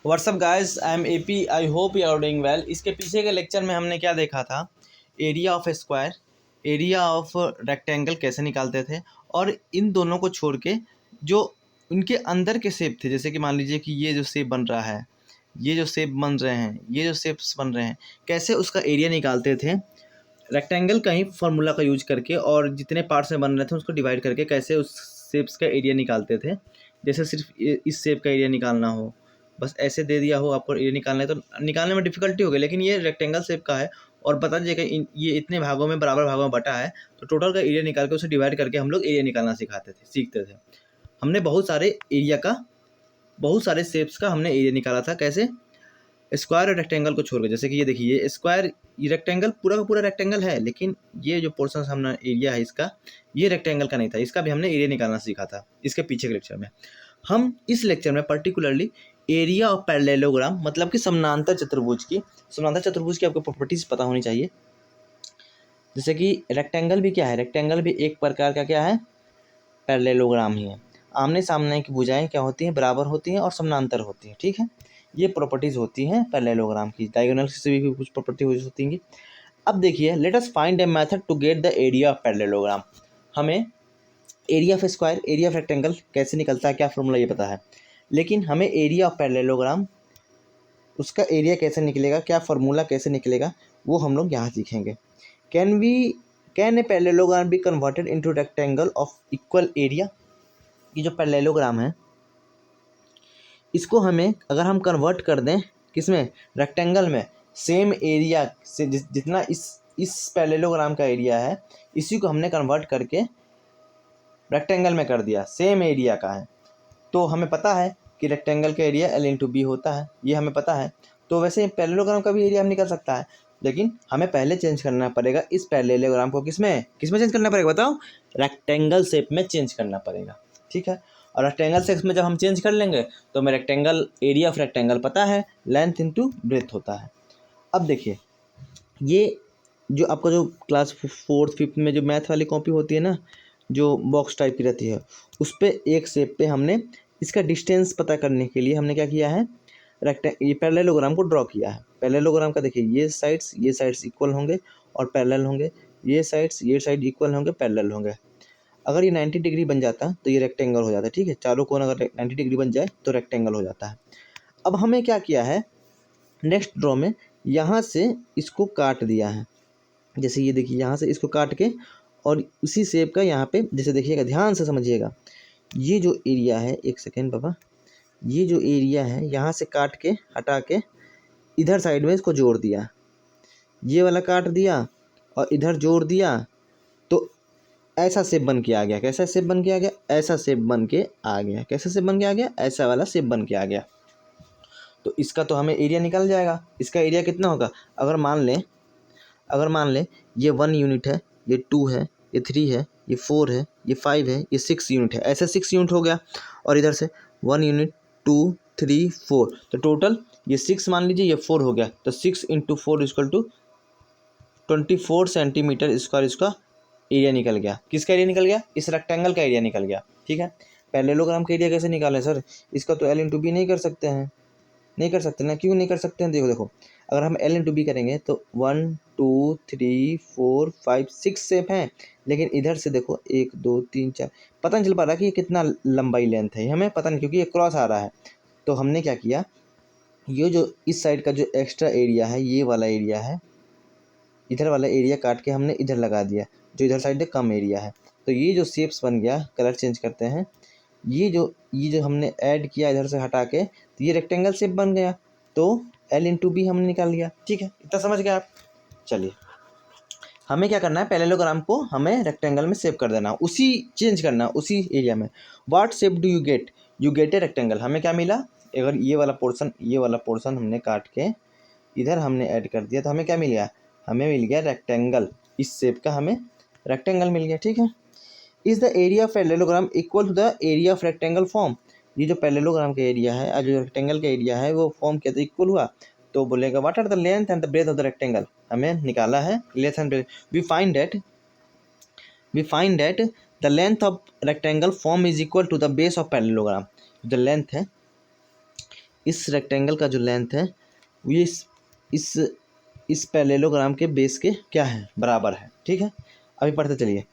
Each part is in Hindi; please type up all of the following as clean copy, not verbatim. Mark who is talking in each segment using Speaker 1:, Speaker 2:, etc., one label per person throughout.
Speaker 1: WhatsApp guys, I am AP. I hope you are doing well. इसके पीछे के लेक्चर में हमने क्या देखा था? Area of square, area of rectangle कैसे निकालते थे, और इन दोनों को छोड़ के जो उनके अंदर के शेप थे, जैसे कि मान लीजिए कि ये जो शेप बन रहा है, ये जो शेप बन रहे हैं, ये जो शेप्स बन रहे हैं, कैसे उसका एरिया निकालते थे रेक्टेंगल का ही फार्मूला का यूज करके, और जितने पार्ट्स में बन रहे थे उसको डिवाइड करके कैसे उस शेप्स का एरिया निकालते थे। जैसे सिर्फ इस शेप का एरिया निकालना हो, बस ऐसे दे दिया हो आपको एरिया निकालना है, तो निकालने में डिफिकल्टी हो गई। लेकिन ये रेक्टेंगल शेप का है और बता दीजिए कि ये इतने भागों में, बराबर भागों में बटा है, तो टोटल का एरिया निकाल के उसे डिवाइड करके हम लोग एरिया निकालना सीखते थे। हमने बहुत सारे शेप्स का हमने एरिया निकाला था। कैसे? स्क्वायर और रेक्टेंगल को छोड़ के। जैसे कि ये देखिए, ये स्क्वायर, ये रेक्टेंगल पूरा का पूरा रेक्टेंगल है, लेकिन ये जो पोर्शन हमने एरिया है इसका, ये रेक्टेंगल का नहीं था। इसका भी हमने एरिया निकालना सीखा था इसके पीछे के लेक्चर में। हम इस लेक्चर में पर्टिकुलरली एरिया ऑफ पैरेललोग्राम, मतलब कि समानांतर चतुर्भुज की आपको प्रॉपर्टीज पता होनी चाहिए। जैसे कि रेक्टेंगल भी क्या है? रेक्टेंगल भी एक प्रकार का क्या है? पैरेललोग्राम ही है। आमने सामने की भुजाएं क्या होती हैं? बराबर होती हैं और समानांतर होती हैं। ठीक है, ये प्रॉपर्टीज होती हैं पैरेललोग्राम की। डायगोनल से भी कुछ प्रॉपर्टी होती हैं। अब देखिए, let us find a method to get the area of parallelogram. हमें area of square, area of rectangle कैसे निकलता है, क्या फॉर्मूला, ये पता है, लेकिन हमें एरिया ऑफ पैरेललोग्राम, उसका एरिया कैसे निकलेगा, क्या फार्मूला कैसे निकलेगा, वो हम लोग यहाँ सीखेंगे। Can a parallelogram be converted into rectangle of equal area? ये जो पैरेललोग्राम है, इसको हमें अगर हम कन्वर्ट कर दें किसमें? रेक्टेंगल में। सेम एरिया से जितना इस पैरेललोग्राम का एरिया है, इसी को हमने कन्वर्ट करके रेक्टेंगल में कर दिया, सेम एरिया का है। तो हमें पता है कि रेक्टेंगल का एरिया L/B होता है, ये हमें पता है। तो वैसे पैरेललोग्राम का भी एरिया हम निकल सकता है, लेकिन हमें पहले चेंज करना पड़ेगा इस पैरेललोग्राम को। किसमें चेंज करना पड़ेगा बताओ? रेक्टेंगल शेप में चेंज करना पड़ेगा। ठीक है, और रेक्टेंगल शेप में जब हम चेंज कर लेंगे तो हमें रेक्टेंगल, एरिया ऑफ रेक्टेंगल पता है, लेंथ इंटू ब्रेथ होता है। अब देखिए, ये जो आपका जो क्लास 4th 5th में जो मैथ वाली कॉपी होती है ना, जो बॉक्स टाइप की रहती है, उस पर एक शेप पे हमने इसका डिस्टेंस पता करने के लिए हमने क्या किया है? ये पैरेललोग्राम को ड्रॉ किया है। पैरेललोग्राम का देखिए, ये साइड्स इक्वल होंगे और पैरेलल होंगे, ये साइड इक्वल होंगे, पैरेलल होंगे। अगर ये 90 डिग्री बन जाता तो ये रेक्टेंगल हो जाता। ठीक है, चारों कोण अगर 90 डिग्री बन जाए तो रेक्टेंगल हो जाता है। अब हमें क्या किया है नेक्स्ट ड्रॉ में? यहाँ से इसको काट दिया है। जैसे ये देखिए, यहाँ से इसको काट के और उसी शेप का यहाँ पे, जैसे देखिएगा, ध्यान से समझिएगा, ये जो एरिया है, एक सेकेंड बाबा, ये जो एरिया है यहाँ से काट के हटा के इधर साइड में इसको जोड़ दिया, ये वाला काट दिया और इधर जोड़ दिया, तो ऐसा शेप बन के आ गया। कैसा शेप बन के आ गया? ऐसा शेप बन के आ गया। कैसा शेप बन के आ गया? ऐसा वाला शेप बन के आ गया। तो इसका तो हमें एरिया निकल जाएगा। इसका एरिया कितना होगा? अगर मान लें ये 1 यूनिट है, ये 2 है, ये 3 है, ये 4 है, ये 5 है, ये 6 यूनिट है, ऐसे 6 यूनिट हो गया। और इधर से 1 यूनिट, 2, 3, 4, तो टोटल ये 6 मान लीजिए, ये 4 हो गया। तो 6 × 4 = 24 सेंटीमीटर स्क्वायर इसका एरिया निकल गया। किसका एरिया निकल गया? इस रेक्टेंगल का एरिया निकल गया। ठीक है, पैरेललोग्राम का एरिया कैसे निकालें सर? इसका तो L/B नहीं कर सकते हैं, नहीं कर सकते ना। क्यों नहीं कर सकते हैं? देखो, अगर हम L/B करेंगे तो 1, 2, 3, 4, 5, 6 शेप हैं, लेकिन इधर से देखो 1, 2, 3, 4, पता नहीं चल पा रहा कि ये कितना लंबाई लेंथ है, हमें पता नहीं, क्योंकि ये क्रॉस आ रहा है। तो हमने क्या किया, ये जो इस साइड का जो एक्स्ट्रा एरिया है, ये वाला एरिया है, इधर वाला एरिया काट के हमने इधर लगा दिया, जो इधर साइड कम एरिया है। तो ये जो शेप्स बन गया, कलर चेंज करते हैं, ये जो हमने ऐड किया इधर से हटा के, तो ये रेक्टेंगल शेप बन गया। तो L/B हमने निकाल लिया। ठीक है, इतना समझ गए आप? चलिए, हमें क्या करना है, पैरेललोग्राम को हमें रेक्टेंगल में सेव कर देना, उसी चेंज करना उसी एरिया में। What shape do you get? You get a rectangle. हमें क्या मिला? अगर ये वाला पोर्शन हमने काट के इधर हमने ऐड कर दिया, तो हमें क्या मिल गया? हमें मिल गया रेक्टेंगल। इस शेप का हमें रेक्टेंगल मिल गया। ठीक है, is the area of parallelogram equal to the area of rectangle form? ये जो पैरेललोग्राम का एरिया है और जो रेक्टेंगल का एरिया है, वो फॉर्म क्या था? इक्वल हुआ। तो बोलेगा what are the length and the breadth of the rectangle? हमें निकाला है length and breadth. We find that the length of rectangle form is equal to the base of parallelogram. The length है, इस रेक्टेंगल का जो लेंथ है ये इस पैरेललोग्राम के बेस के क्या है, बराबर है। ठीक है, अभी पढ़ते चलिए।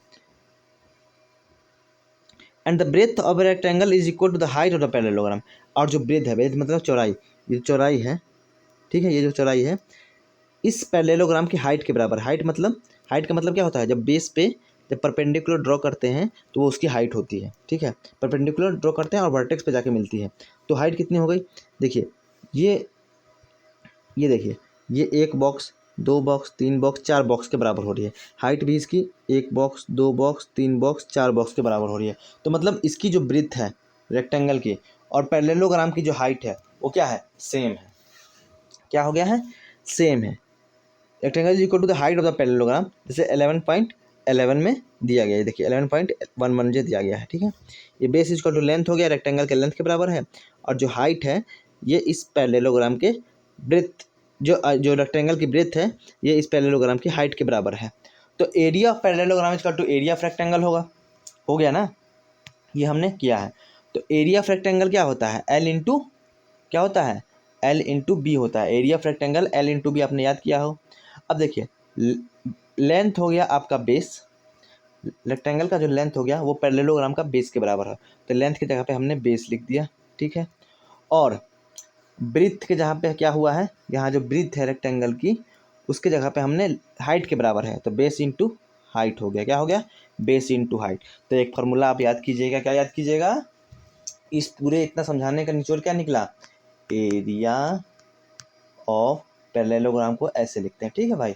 Speaker 1: And the breadth of rectangle is equal to the height of the parallelogram. और जो ब्रेथ है, ब्रेथ मतलब चौड़ाई, ये चौड़ाई है, ठीक है, ये जो चौड़ाई है इस पैरेललोग्राम की हाइट के बराबर। हाइट का मतलब क्या होता है, जब बेस पे जब परपेंडिकुलर ड्रॉ करते हैं तो वो उसकी हाइट होती है। ठीक है, परपेंडिकुलर ड्रॉ करते हैं और वर्टेक्स पे जाके मिलती है, तो हाइट कितनी हो गई। देखिए ये देखिए, ये 1 बॉक्स 2 बॉक्स 3 बॉक्स 4 बॉक्स के बराबर हो रही है। हाइट भी इसकी 1 बॉक्स 2 बॉक्स 3 बॉक्स 4 बॉक्स के बराबर हो रही है। तो मतलब इसकी जो ब्रेथ है रेक्टेंगल की और पैरेललोग्राम की जो हाइट है वो क्या है, सेम है। क्या हो गया है, सेम है। Rectangle is equal to the height of the parallelogram, जैसे 11.11 में दिया गया है। देखिए 11.11 जो दिया गया है। ठीक है, ये base is equal to length हो गया, रेक्टेंगल के लेंथ के बराबर है, और जो हाइट है ये इस पैरेललोग्राम के ब्रेथ, जो रेक्टेंगल की ब्रेथ है ये इस पैरेललोग्राम की हाइट के बराबर है। तो area of parallelogram is equal to area of rectangle होगा। हो गया ना, ये हमने किया है। तो एरिया ऑफ रेक्टेंगल क्या होता है, एल इंटू क्या होता है, एल इंटू बी होता है। Area of rectangle L into B आपने याद किया हो। अब देखिए लेंथ हो गया आपका बेस, रेक्टेंगल का जो लेंथ हो गया वो पैरेललोग्राम का बेस के बराबर है, तो लेंथ की जगह पे हमने बेस लिख दिया। ठीक है, और ब्रीथ के जहाँ पे क्या हुआ है, यहाँ जो ब्रीथ है रेक्टेंगल की उसके जगह पे हमने हाइट के बराबर है, तो बेस इंटू हाइट हो गया। क्या हो गया, बेस इंटू हाइट। तो एक फार्मूला आप याद कीजिएगा, क्या याद कीजिएगा, इस पूरे इतना समझाने का निचोड़ क्या निकला, एरिया ऑफ पैरेललोग्राम को ऐसे लिखते हैं। ठीक है भाई,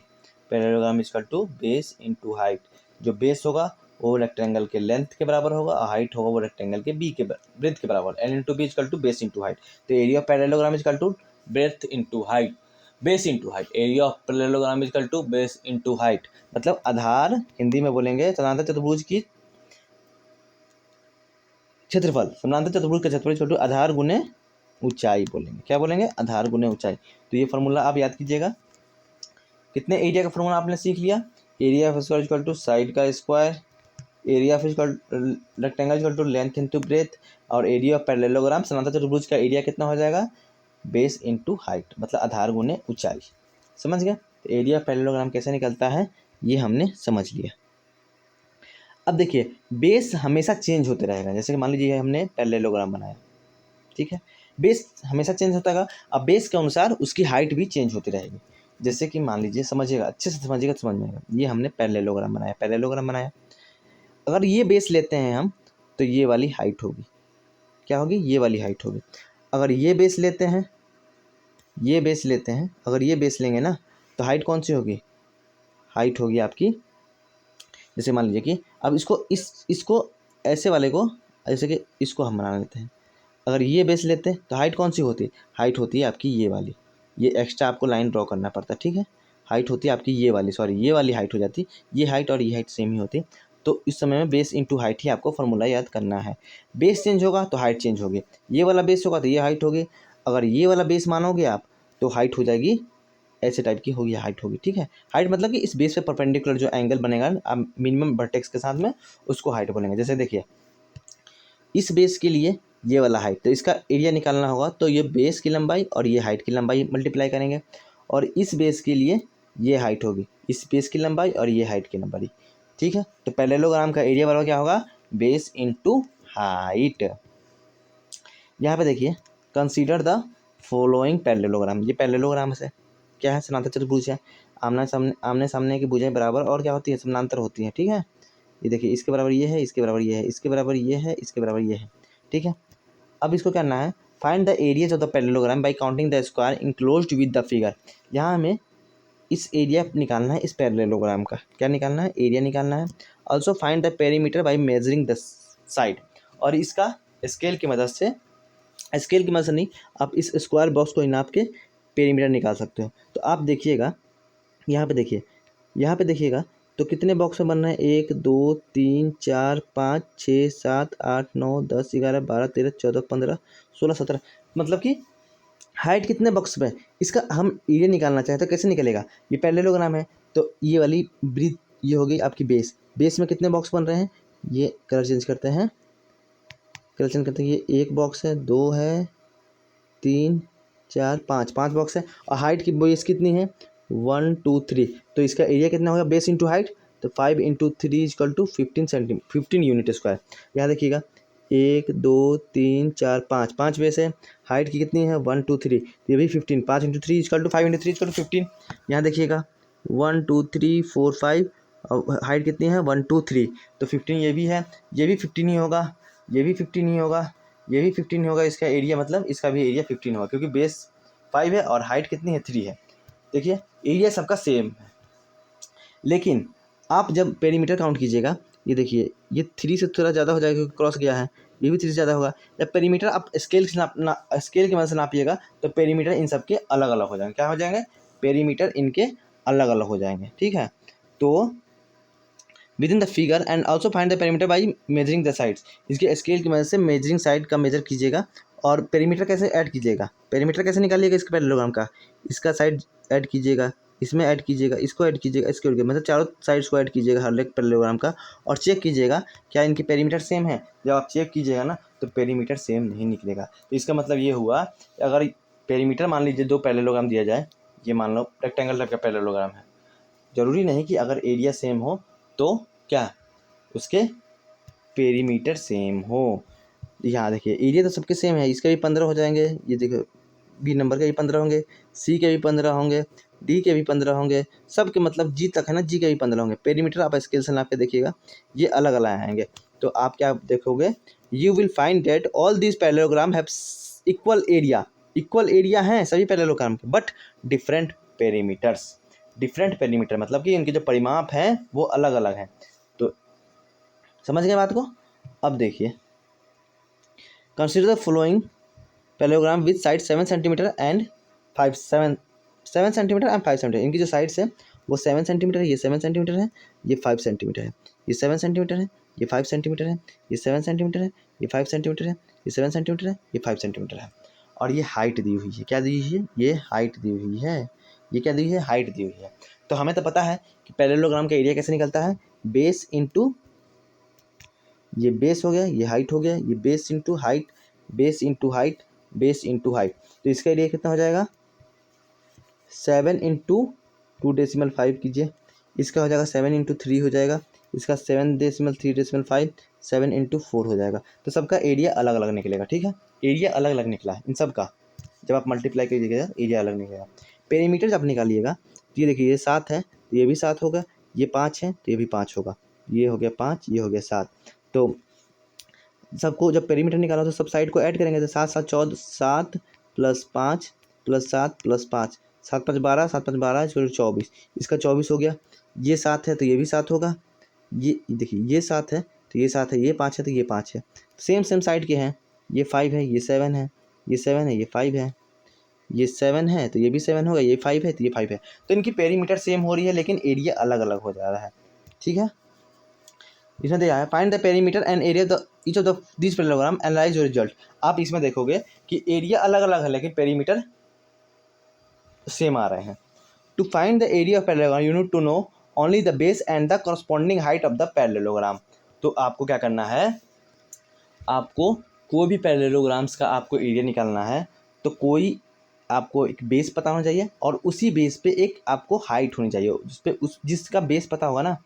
Speaker 1: parallelogram is equal to base into height. जो बेस होगा वो रेक्टेंगल के लेंथ के बराबर होगा और हाइट होगा वो रेक्टेंगल के बी के ब्रेथ के बराबर। L into B equal to base into height. तो area of parallelogram equal to breadth into height, base into height. Area of parallelogram equal to base into height, मतलब आधार, हिंदी में बोलेंगे समानांतर चतुर्भुज की क्षेत्रफल, समानांतर चतुर्भुज का क्षेत्रफल इक्वल टू आधार गुने ऊंचाई बोलेंगे। क्या बोलेंगे, आधार गुने ऊंचाई। तो ये फार्मूला आप याद कीजिएगा। कितने एरिया का फार्मूला आपने सीख लिया, area of square equal to side का square, area of rectangle equal to length into breadth, और एरिया ऑफ पैरेललोग्राम समांतर चतुर्भुज का एरिया कितना हो जाएगा, बेस इंटू हाइट, मतलब आधार गुने ऊंचाई। समझ गया, तो एरिया ऑफ पैरेललोग्राम कैसे निकलता है ये हमने समझ लिया। अब देखिए बेस हमेशा चेंज होते रहेगा, जैसे कि मान लीजिए हमने पैरेललोग्राम बनाया, ठीक है, बेस हमेशा चेंज होता है। अब बेस के अनुसार उसकी हाइट भी चेंज होती रहेगी। जैसे कि मान लीजिए, समझिएगा अच्छे से, समझिएगा समझ में आएगा। ये हमने पैरेललोग्राम बनाया, अगर ये बेस लेते हैं हम तो ये वाली हाइट होगी। क्या होगी, ये वाली हाइट होगी। अगर ये बेस लेते हैं, अगर ये बेस लेंगे ना तो हाइट कौन सी होगी, हाइट होगी आपकी, जैसे मान लीजिए कि अब इसको ऐसे वाले को, जैसे कि इसको हम बना लेते हैं। अगर ये बेस लेते हैं तो हाइट कौन सी होती है, हाइट होती है आपकी ये वाली। ये एक्स्ट्रा आपको लाइन ड्रॉ करना पड़ता है। ठीक है, हाइट होती है आपकी ये वाली, सॉरी ये वाली हाइट हो जाती, ये हाइट और ये हाइट सेम ही होती। तो इस समय में बेस इंटू हाइट ही आपको फॉर्मूला याद करना है। बेस चेंज होगा तो हाइट चेंज होगी, ये वाला बेस होगा तो ये हाइट होगी। अगर ये वाला बेस मानोगे आप तो हाइट हो जाएगी ऐसे टाइप की होगी, हाइट होगी। ठीक है, हाइट मतलब कि इस बेस पे परपेंडिकुलर जो एंगल बनेगा आप मिनिमम वर्टेक्स के साथ में, उसको हाइट बोलेंगे। जैसे देखिए इस बेस के लिए ये वाला हाइट, तो इसका एरिया निकालना होगा तो ये बेस की लंबाई और ये हाइट की लंबाई मल्टीप्लाई करेंगे, और इस बेस के लिए ये हाइट होगी, इस बेस की लंबाई और ये हाइट की लंबाई। ठीक है, तो पैरेललोग्राम का एरिया बराबर क्या होगा, बेस इंटू हाइट। यहाँ पे देखिए कंसीडर द फॉलोइंग पैरेललोग्राम, ये पैरेललोग्राम से क्या है, समांतर चतुर्भुज है। आमने सामने की भुजाएं बराबर और क्या होती है, समानांतर होती है। ठीक है, ये देखिए इसके बराबर ये है, इसके बराबर ये है, इसके बराबर ये है, इसके बराबर ये है। ठीक है, अब इसको करना है find the areas of the parallelogram bye counting the square enclosed with the figure. यहाँ हमें इस एरिया निकालना है, इस पैरेललोग्राम का क्या निकालना है, एरिया निकालना है। Also find the perimeter by measuring the side, और इसका स्केल की मदद से नहीं, आप इस स्क्वायर बॉक्स को नाप के पेरीमीटर निकाल सकते हो। तो आप देखिएगा यहाँ पे देखिएगा तो कितने बॉक्स में बन रहे हैं, 1 2 3 4 5 6 7 8 9 10 11 12 13 14 15 16 17, मतलब कि हाइट कितने बॉक्स में, इसका हम एरिया निकालना चाहें तो कैसे निकलेगा, ये पैरेललोग्राम है तो ये वाली ब्रीथ ये होगी आपकी बेस में कितने बॉक्स बन रहे हैं, ये कलर चेंज करते हैं, ये 1 बॉक्स है, 2 है, 3 4 5 5 बॉक्स है और हाइट की बेस कितनी है 1 2 3, तो इसका एरिया कितना होगा बेस इंटू हाइट, तो 5 into 3 equal to 15 unit square. यहाँ देखिएगा 1 2 3 4 5 5 बेस है, हाइट की कितनी है 1 2 3, तो ये भी 15, 5 into 3 equal to 5 into 3 equal to 15। यहाँ देखिएगा 1 2 3 4 5 और हाइट कितनी है 1 2 3, तो 15 ये भी है, ये भी 15 ही होगा, ये भी 15 ही होगा, ये भी 15 होगा। इसका एरिया मतलब इसका भी एरिया 15 होगा क्योंकि बेस 5 है और हाइट कितनी है 3 है। देखिए एरिया सबका सेम है, लेकिन आप जब पेरीमीटर काउंट कीजिएगा, ये देखिए ये 3 से थोड़ा ज़्यादा हो जाएगा क्योंकि क्रॉस गया है, ये भी 3 से ज़्यादा होगा। जब पेरीमीटर आप स्केल स्केल की मदद से नापिएगा तो पेरीमीटर इन सब के अलग अलग हो जाएंगे। क्या हो जाएंगे पेरीमीटर इनके अलग अलग हो जाएंगे, ठीक है। तो with in the figure and also find the perimeter by measuring the sides, इसके स्केल की मदद से मेजरिंग साइड का मेजर कीजिएगा। और पेरीमीटर कैसे ऐड कीजिएगा, पेरीमीटर कैसे निकालिएगा इसके पैरेललोग्राम का, इसका साइड ऐड कीजिएगा, इसमें ऐड कीजिएगा, इसको ऐड कीजिएगा, इसको ऐड कीजिएगा, मतलब चारों साइड्स को ऐड कीजिएगा हर एक पैरेललोग्राम का और चेक कीजिएगा क्या इनकी पेरीमीटर सेम है। जब आप चेक कीजिएगा ना तो पेरीमीटर सेम नहीं निकलेगा। तो इसका मतलब ये हुआ अगर पेरीमीटर मान लीजिए 2 पैरेललोग्राम दिया जाए, ये मान लो रेक्टेंगल टाइप का पैरेललोग्राम है, ज़रूरी नहीं कि अगर एरिया सेम हो तो क्या उसके पेरीमीटर सेम हो। यहाँ देखिए एरिया तो सबके सेम है, इसके भी 15 हो जाएंगे, ये देखो बी नंबर के भी 15 होंगे, सी के भी 15 होंगे, डी के भी 15 होंगे, सब के मतलब जी तक है ना, जी के भी 15 होंगे। पेरीमीटर आप स्केल से नाप के देखिएगा ये अलग अलग आएंगे। तो आप क्या देखोगे you will find that all this parallelogram have equal area, equal area हैं सभी पैरेललोग्राम के but different perimeters. Different perimeter मतलब कि इनके जो परिमाप हैं वो अलग अलग हैं। तो समझ गए बात को। अब देखिए consider the following parallelogram with side 7 centimetre and 7 centimetre and 5 centimetre. इनकी जो साइड्स है वो 7 सेंटीमीटर है, ये 7 सेंटीमीटर है, ये 5 सेंटीमीटर है, ये 7 सेंटीमीटर है, ये 5 सेंटीमीटर है, ये 7 सेंटीमीटर है, ये 5 सेंटीमीटर है, ये 7 सेंटीमीटर है, ये 5 सेंटीमीटर है। और ये हाइट दी हुई है, क्या दी हुई है ये हाइट दी हुई है, ये क्या दी हुई है हाइट दी हुई है। तो हमें तो पता है कि पैरेललोग्राम का एरिया कैसे निकलता है बेस इंटू ये बेस हो गया, ये हाइट हो गया, ये base into height, base into height, base into height. तो इसका एरिया कितना हो जाएगा 7 इंटू 2.5 कीजिए, इसका हो जाएगा 7 इंटू 3 हो जाएगा, इसका 7.3.5 7 इंटू 4 हो जाएगा। तो सबका एरिया अलग अलग निकलेगा, ठीक है। एरिया अलग अलग निकला है इन सब का, जब आप मल्टीप्लाई कीजिएगा एरिया अलग निकलेगा। पेरीमीटर जब निकालिएगा तो ये देखिए ये 7 है तो ये भी 7 होगा, ये 5 है तो ये भी 5 होगा, ये हो गया 5, ये हो गया 7। तो सबको जब पेरीमीटर निकाला तो सब साइड को ऐड करेंगे तो 7 7 14, 7 प्लस 5 प्लस 7 प्लस 5, 7 5 12, 7 5 12 इसको 24, इसका 24 हो गया। ये 7 है तो ये भी 7 होगा, ये देखिए ये 7 है तो ये 7 है, ये 5 है तो ये 5 है, सेम सेम साइड के हैं। ये 5 है, ये 7 है, ये 7 है, ये 5 है, ये 7 है तो ये भी 7 होगा, ये 5 है तो ये 5 है। तो इनकी पेरीमीटर सेम हो रही है लेकिन एरिया अलग अलग हो जा रहा है, ठीक है। इसमें दिया है find the perimeter and area the each of the this parallelogram analyse your result. आप इसमें देखोगे कि एरिया अलग अलग है लेकिन पेरीमीटर सेम आ रहे हैं। To find the area of parallelogram you need to know only the base and the corresponding height of the parallelogram. तो आपको क्या करना है, आपको कोई भी पैरेललोग्राम्स का आपको एरिया निकालना है तो कोई आपको एक बेस पता होना चाहिए और उसी बेस पे एक आपको हाइट होनी चाहिए, जिस पे उस जिसका बेस पता होगा ना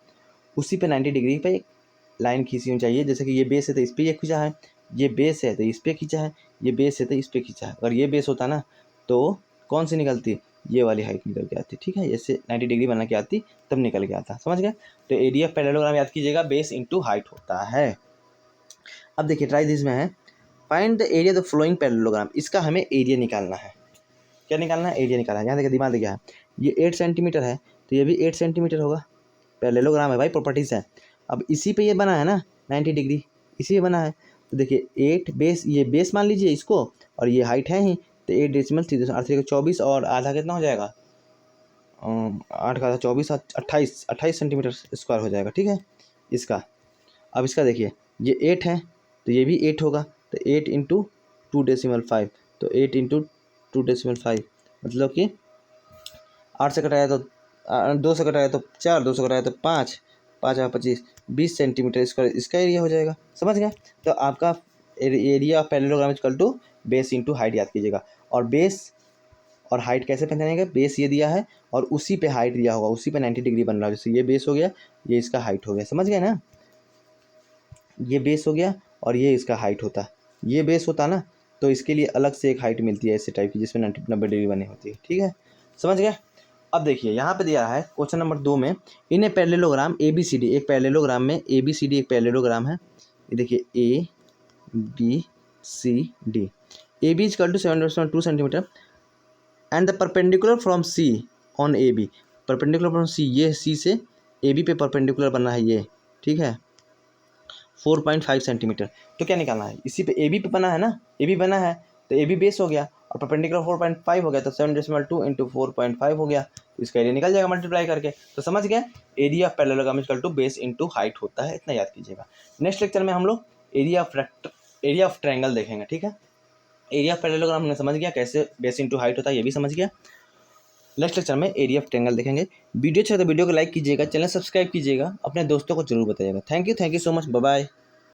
Speaker 1: उसी पे 90 डिग्री पे लाइन खींची होनी चाहिए। जैसे कि ये बेस है तो इस पर ये खींचा है, ये बेस है तो इस पर खींचा है, ये बेस है तो इस पर खींचा है। अगर ये बेस होता ना तो कौन सी निकलती, ये वाली हाइट निकल के आती, ठीक है। ऐसे 90 डिग्री बना के आती तब निकल के आता, समझ गए। तो एरिया ऑफ पैरेललोग्राम याद कीजिएगा बेस इंटू हाइट होता है। अब देखिए ट्राई दिस में है find the area the flowing parallelogram. इसका हमें एरिया निकालना है, क्या निकालना है एरिया निकालना है। यहाँ देखिए दिमाग देखिए है, ये 8 सेंटीमीटर है तो ये भी 8 सेंटीमीटर होगा, पैरेललोग्राम है भाई, प्रॉपर्टीज है। अब इसी पे ये बना है ना 90 डिग्री, इसी पे बना है तो देखिए 8 बेस, ये बेस मान लीजिए इसको और ये हाइट है ही तो 8.3 24 और आधा कितना हो जाएगा 8 का आधा 24 28 सेंटीमीटर स्क्वायर हो जाएगा, ठीक है इसका। अब इसका देखिए ये 8 है तो ये भी 8 होगा तो 8 इंटू 2.5 तो 8 इंटू 2.5 मतलब कि 8 से कटाया तो 2 से कटाया तो 4, 2 से कटाया तो 5, 5 और 25 20 सेंटीमीटर स्क्वायर इसका एरिया हो जाएगा, समझ गए। तो आपका area of parallelogram equal to base into height याद कीजिएगा। और बेस और हाइट कैसे पहचानेंगे, बेस ये दिया है और उसी पे हाइट दिया होगा, उसी पे 90 डिग्री बन रहा है। जैसे ये बेस हो गया, ये इसका हाइट हो गया, समझ गए ना। ये बेस हो गया और ये इसका हाइट होता है, ये बेस होता ना तो इसके लिए अलग से एक हाइट मिलती है ऐसे टाइप की जिसमें 90 डिग्री बनी होती है। ठीक है, समझ गए। अब देखिए यहाँ पे दिया है क्वेश्चन नंबर 2 में, in a parallelogram A B C D, एक पैरेललोग्राम में ए बी सी डी एक पैरेललोग्राम है, ये देखिए A B C D, A B equal to 7.2 centimetre and the perpendicular from C on A B, perpendicular from C, ये सी से ए बी पे परपेंडिकुलर बना है ये, ठीक है, 4.5 सेंटीमीटर। तो क्या निकालना है, इसी पे ए बी पे बना है ना, ए बी बना है तो ए बी बेस हो गया और परपेंडिकुलर 4.5 हो गया, तो 7.2 इंटू 4.5 हो गया, तो इसका एरिया निकल जाएगा मल्टीप्लाई करके। तो समझ गए, area of parallelogram equal to base into height होता है, इतना याद कीजिएगा। नेक्स्ट लेक्चर में हम लोग एरिया ऑफ ट्रायंगल देखेंगे। ठीक है, एरिया ऑफ पैरेललोग्राम हमने समझ गया कैसे बेस इंटू हाइट होता है, ये भी समझ गया। नेक्स्ट लेक्चर में एरिया ऑफ ट्रायंगल देखेंगे। वीडियो अच्छा तो वीडियो को लाइक कीजिएगा, चैनल सब्सक्राइब कीजिएगा, अपने दोस्तों को जरूर बताइएगा। Thank you so much, bye bye.